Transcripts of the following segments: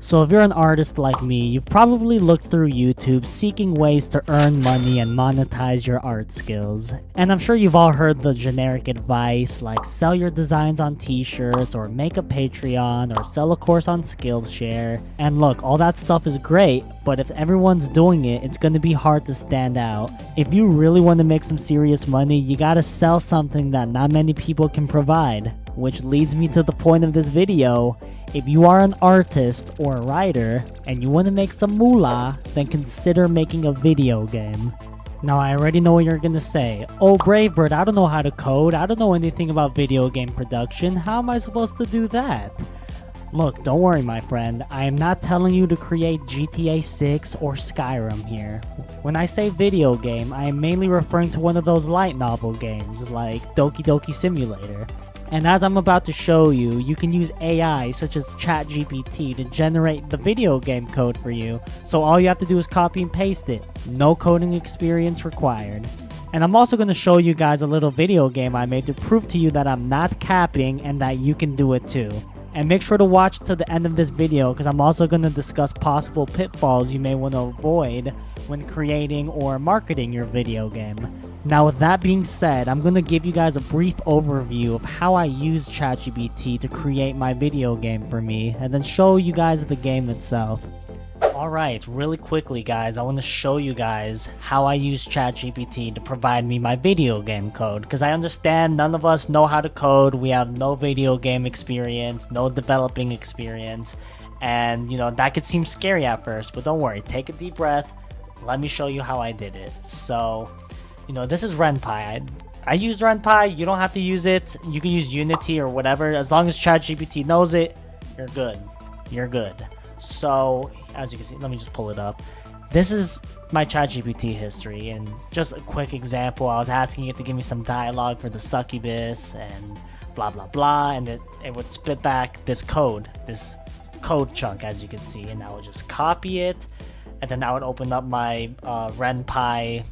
So if you're an artist like me, you've probably looked through YouTube seeking ways to earn money and monetize your art skills. And I'm sure you've all heard the generic advice like sell your designs on t-shirts or make a Patreon or sell a course on Skillshare. And look, all that stuff is great, but if everyone's doing it, it's going to be hard to stand out. If you really want to make some serious money, you gotta sell something that not many people can provide. Which leads me to the point of this video. If you are an artist or a writer and you want to make some moolah, then consider making a video game. Now I already know what you're gonna say. Oh Bravebird, I don't know how to code, I don't know anything about video game production, how am I supposed to do that? Look, don't worry my friend, I am not telling you to create GTA 6 or Skyrim here. When I say video game, I am mainly referring to one of those light novel games like Doki Doki Simulator. And as I'm about to show you, you can use AI such as ChatGPT to generate the video game code for you. So all you have to do is copy and paste it. No coding experience required. And I'm also going to show you guys a little video game I made to prove to you that I'm not capping and that you can do it too. And make sure to watch to the end of this video because I'm also going to discuss possible pitfalls you may want to avoid when creating or marketing your video game. Now with that being said, I'm going to give you guys a brief overview of how I use ChatGPT to create my video game for me and then show you guys the game itself. Alright, really quickly guys, I want to show you guys how I use ChatGPT to provide me my video game code, because I understand none of us know how to code, we have no video game experience, no developing experience, and you know, that could seem scary at first, but don't worry, take a deep breath, let me show you how I did it. So, you know, this is RenPy. I used RenPy, you don't have to use it, you can use Unity or whatever, as long as ChatGPT knows it, you're good. You're good. So, as you can see, let me just pull it up. This is my ChatGPT history, and just a quick example, I was asking it to give me some dialogue for the succubus, and blah blah blah, and it would spit back this code chunk, as you can see, and I would just copy it, and then I would open up my RenPy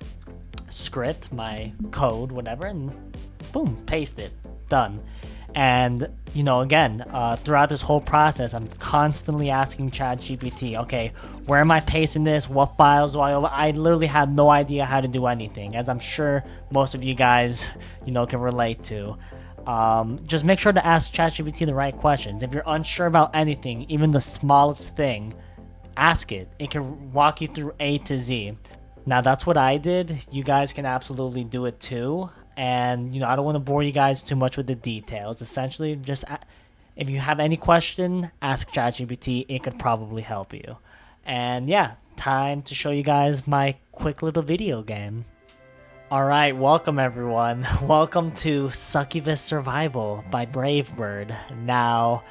script, my code, whatever, and boom, paste it, done. And you know, again, throughout this whole process, I'm constantly asking ChatGPT, okay, where am I pasting this? What files do I literally had no idea how to do anything, as I'm sure most of you guys, you know, can relate to. Just make sure to ask ChatGPT the right questions. If you're unsure about anything, even the smallest thing, ask it. It can walk you through A to Z. Now that's what I did. You guys can absolutely do it too. And, you know, I don't want to bore you guys too much with the details. Essentially, just if you have any question, ask ChatGPT. It could probably help you. And yeah, time to show you guys my quick little video game. Alright, welcome everyone. Welcome to Succubus Survival by Bravebird. Now,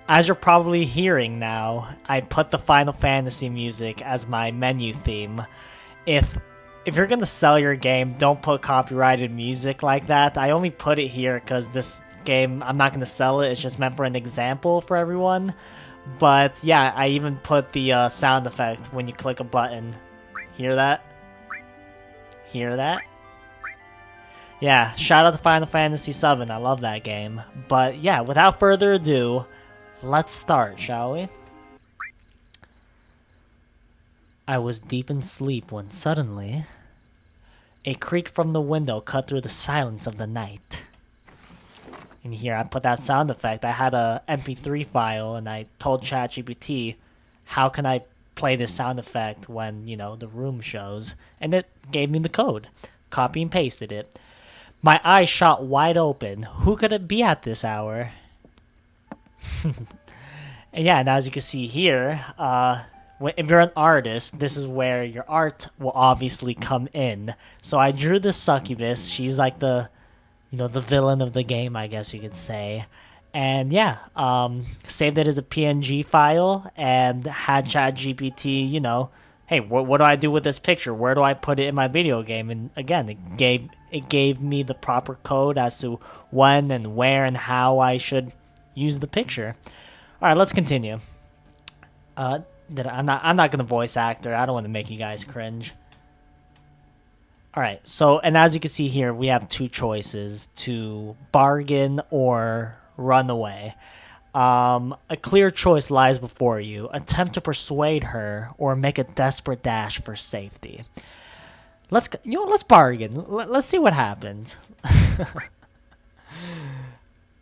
as you're probably hearing now, I put the Final Fantasy music as my menu theme. If you're gonna sell your game, don't put copyrighted music like that. I only put it here because this game, I'm not gonna sell it. It's just meant for an example for everyone. But yeah, I even put the sound effect when you click a button. Hear that? Hear that? Yeah, shout out to Final Fantasy VII. I love that game. But yeah, without further ado, let's start, shall we? I was deep in sleep when suddenly a creak from the window cut through the silence of the night. And here I put that sound effect. I had a MP3 file and I told ChatGPT, how can I play this sound effect when, you know, the room shows? And it gave me the code. Copy and pasted it. My eyes shot wide open. Who could it be at this hour? And yeah, and as you can see here, if you're an artist, this is where your art will obviously come in. So I drew the succubus. She's like the, you know, the villain of the game, I guess you could say. And yeah, saved it as a PNG file and had ChatGPT, you know, hey, what do I do with this picture? Where do I put it in my video game? And again, it gave me the proper code as to when and where and how I should use the picture. All right, let's continue. I'm not gonna voice actor. I don't want to make you guys cringe. All right, so and as you can see here, we have two choices: to bargain or run away. A clear choice lies before you. Attempt to persuade her or make a desperate dash for safety. Let's bargain. Let's see what happens.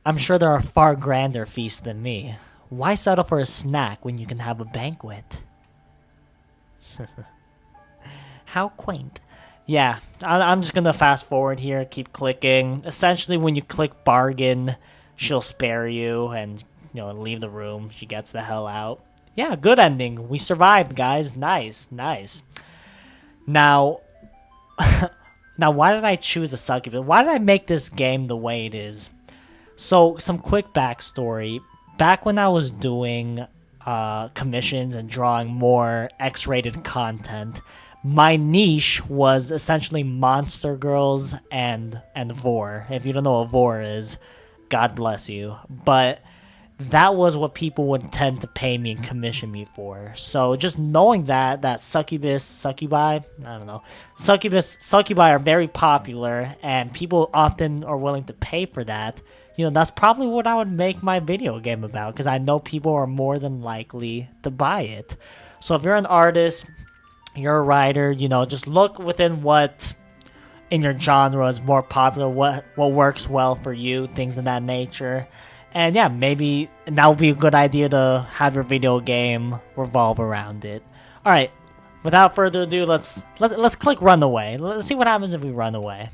I'm sure there are far grander feasts than me. Why settle for a snack when you can have a banquet? How quaint. Yeah, I'm just gonna fast forward here, keep clicking. Essentially, when you click bargain, she'll spare you and, leave the room. She gets the hell out. Yeah, good ending. We survived, guys. Nice, nice. Now, why did I choose a succubus? Why did I make this game the way it is? So, some quick backstory. Back when I was doing commissions and drawing more X-rated content, my niche was essentially monster girls and vor. If you don't know what vor is, God bless you. But that was what people would tend to pay me and commission me for. So just knowing that succubi are very popular and people often are willing to pay for that, that's probably what I would make my video game about, because I know people are more than likely to buy it. So if you're an artist, you're a writer, just look within what in your genre is more popular, what works well for you, things of that nature. And yeah, maybe that would be a good idea to have your video game revolve around it. Alright, without further ado, let's click run away. Let's see what happens if we run away.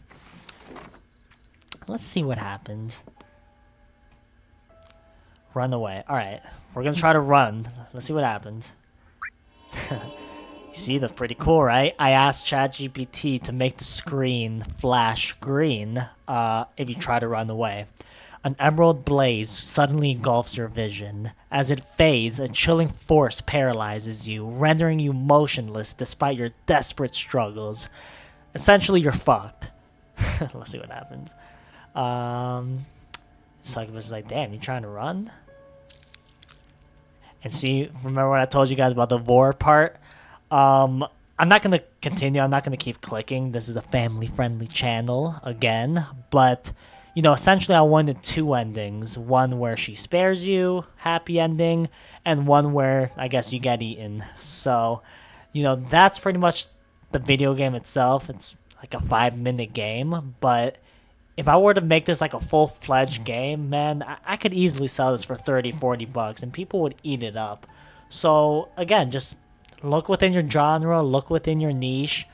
Let's see what happens. Run away. Alright, we're gonna try to run. Let's see what happens. See, that's pretty cool, right? I asked ChatGPT to make the screen flash green if you try to run away. An emerald blaze suddenly engulfs your vision. As it fades, a chilling force paralyzes you, rendering you motionless despite your desperate struggles. Essentially, you're fucked. Let's see what happens. Succubus is like, damn, you trying to run? And see, remember what I told you guys about the vor part? I'm not going to continue. I'm not going to keep clicking. This is a family-friendly channel, again. But, essentially I wanted two endings. One where she spares you, happy ending, and one where, I guess, you get eaten. So, that's pretty much the video game itself. It's like a 5-minute game. But if I were to make this like a full-fledged game, man, I could easily sell this for 30, 40 bucks, and people would eat it up. So, again, just look within your genre, look within your niche.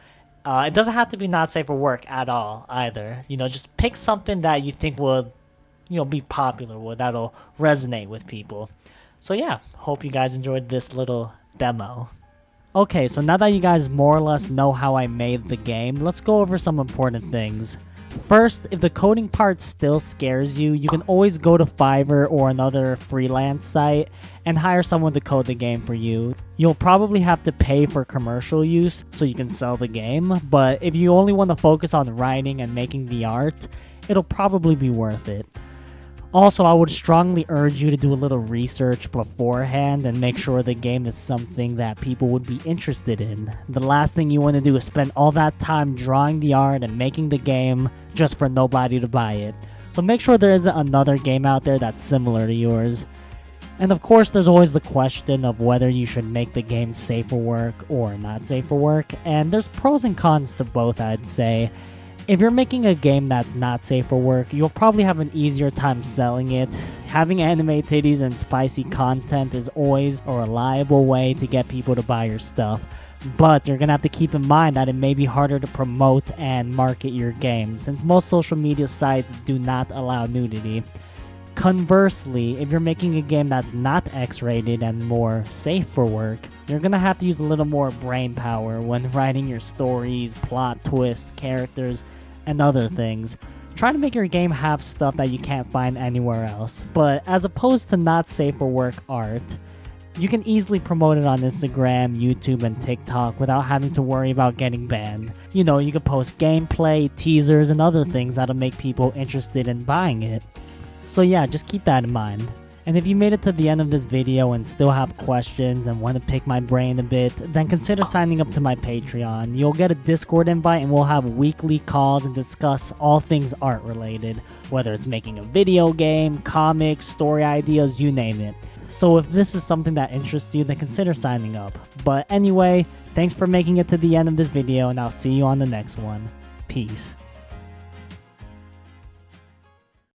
It doesn't have to be not safe for work at all either. Just pick something that you think will, be popular with, that'll resonate with people. So yeah, hope you guys enjoyed this little demo. Okay, so now that you guys more or less know how I made the game, let's go over some important things. First, if the coding part still scares you, you can always go to Fiverr or another freelance site and hire someone to code the game for you. You'll probably have to pay for commercial use so you can sell the game, but if you only want to focus on writing and making the art, it'll probably be worth it. Also, I would strongly urge you to do a little research beforehand and make sure the game is something that people would be interested in. The last thing you want to do is spend all that time drawing the art and making the game just for nobody to buy it. So make sure there isn't another game out there that's similar to yours. And of course, there's always the question of whether you should make the game safe for work or not safe for work, and there's pros and cons to both, I'd say. If you're making a game that's not safe for work, you'll probably have an easier time selling it. Having anime titties and spicy content is always a reliable way to get people to buy your stuff. But you're gonna have to keep in mind that it may be harder to promote and market your game, since most social media sites do not allow nudity. Conversely, if you're making a game that's not X-rated and more safe for work, you're gonna have to use a little more brain power when writing your stories, plot twists, characters, and other things. Try to make your game have stuff that you can't find anywhere else, but as opposed to not safe for work art, you can easily promote it on Instagram, YouTube, and TikTok without having to worry about getting banned. You can post gameplay, teasers, and other things that'll make people interested in buying it. So yeah, just keep that in mind. And if you made it to the end of this video and still have questions and want to pick my brain a bit, then consider signing up to my Patreon. You'll get a Discord invite and we'll have weekly calls and discuss all things art related, whether it's making a video game, comics, story ideas, you name it. So if this is something that interests you, then consider signing up. But anyway, thanks for making it to the end of this video and I'll see you on the next one. Peace.